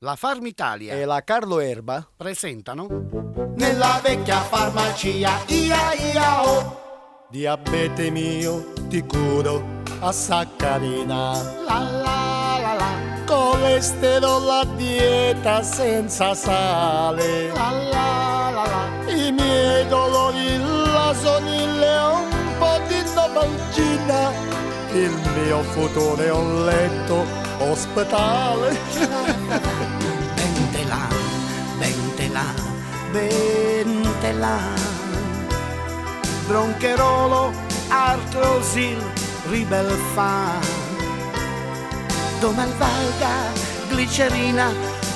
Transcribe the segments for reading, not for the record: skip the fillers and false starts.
La Farmitalia e la Carlo Erba presentano nella vecchia farmacia, ia ia oh, diabete mio ti curo a saccarina, la la la la, colesterolo a dieta senza sale, la la la la, i miei dolori la sonille un po' di novalgina, il mio futuro è un letto ospedale. Bentela, bentela, bentela, broncherolo, artrosil, ribelfa, domalvalga, glicerina,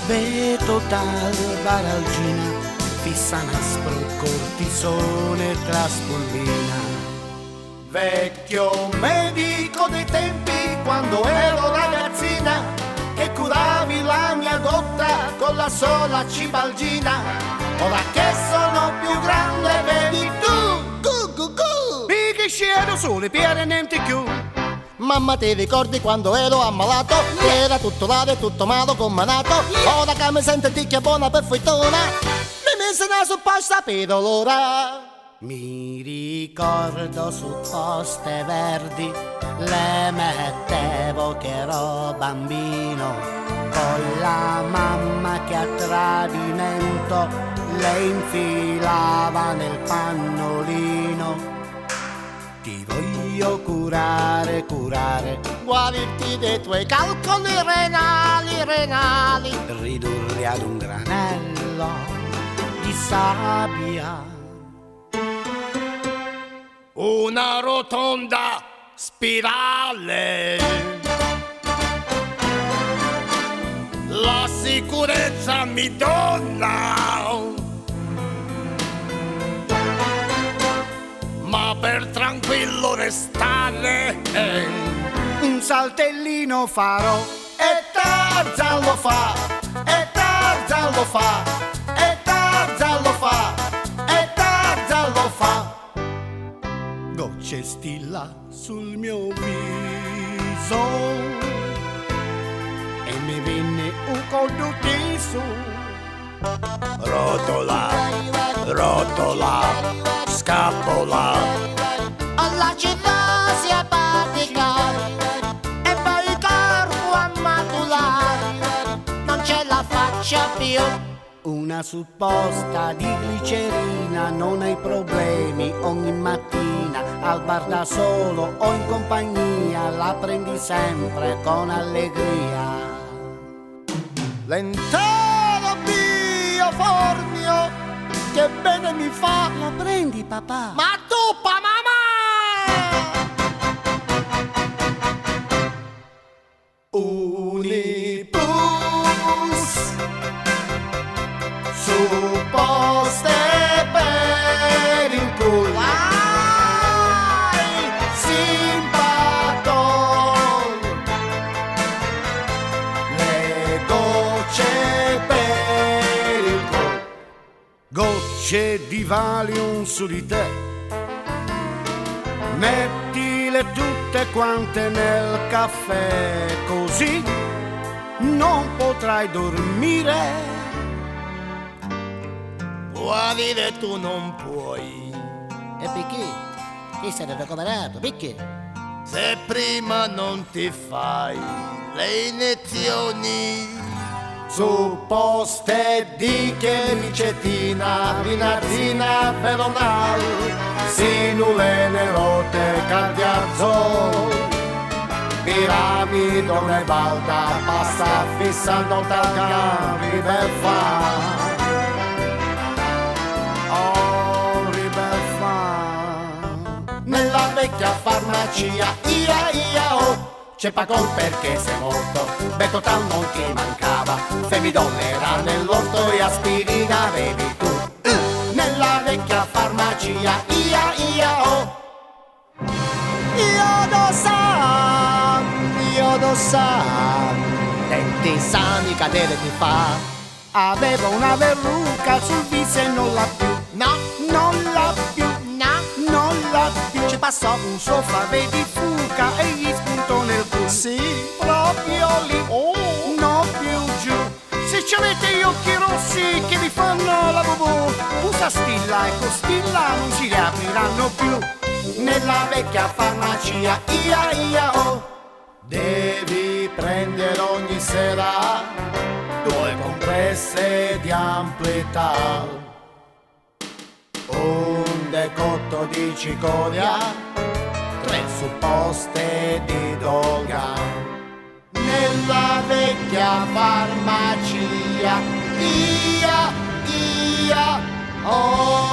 betotal, baralgina, fissa naspro, cortisone, traspolvina. vecchio medico dei tempi quando ero ragazzina, che curavi la mia gotta con la sola cibalgina. Ora che sono più grande vedi tu, E che scendo sole per niente più. Mamma ti ricordi quando ero ammalato? Era tutto là e tutto malo combinato. Ora che mi sento ticchia buona per fortuna, mi mise una supposta pirolora. Mi ricordo su Poste Verdi, le mettevo che ero bambino, con la mamma che a tradimento le infilava nel pannolino. Ti voglio curare, Guarirti dei tuoi calcoli renali, ridurli ad un granello di sabbia. una rotonda spirale. La sicurezza mi dona, ma per tranquillo restare Un saltellino farò, e Tarzan lo fa, e Tarzan lo fa, e Tarzan lo fa, e Tarzan lo fa. gocce stilla sul mio viso e mi venne un colpo teso. Rotola, rotola, scappola, alla cirrosi epatica e poi il corpo a maturare, non ce la faccio più. Una supposta di glicerina, non hai problemi ogni mattina, al bar da solo o in compagnia, la prendi sempre con allegria. L'intero bioformio che bene mi fa. La prendi, papà? Ma tu, pa mamma! Unipus supposte per il culo. Ai, Simpaton, le gocce per il culo. Gocce di Valium su di te, mettile tutte quante nel caffè, così non potrai dormire. guarire tu non puoi, E perché? Chi sei recuperato? Perché? se prima non ti fai le iniezioni. Supposte di che micetina, vinazina, veronal, sinule nerote, cardiazol, piramidone valda, pasta fissa non talcavi per fa. Oh, ribeffa. Nella vecchia farmacia, ia ia oh, c'è Pacol perché sei morto, Betotal non ti mancava, Femidol era nell'orto e aspirina avevi tu. Nella vecchia farmacia, ia ia oh. Io san, denti sani cadere ti fa. Avevo una verruca sul viso e non l'ha più, No, non l'ha più, no, non l'ha più. Ci passò un sofà, vedi fuca e gli spuntò nel culo. sì, Proprio lì, oh, non più giù. Si ci avete gli occhi rossi che vi fanno la bubù, usa Stilla e con Stilla non si riapriranno più. Nella vecchia farmacia, ia ia oh, devi prendere ogni sera 2 compresse di amplità, un decotto di cicoria, 3 supposte di Dogan. Nella vecchia farmacia, ia ia oh.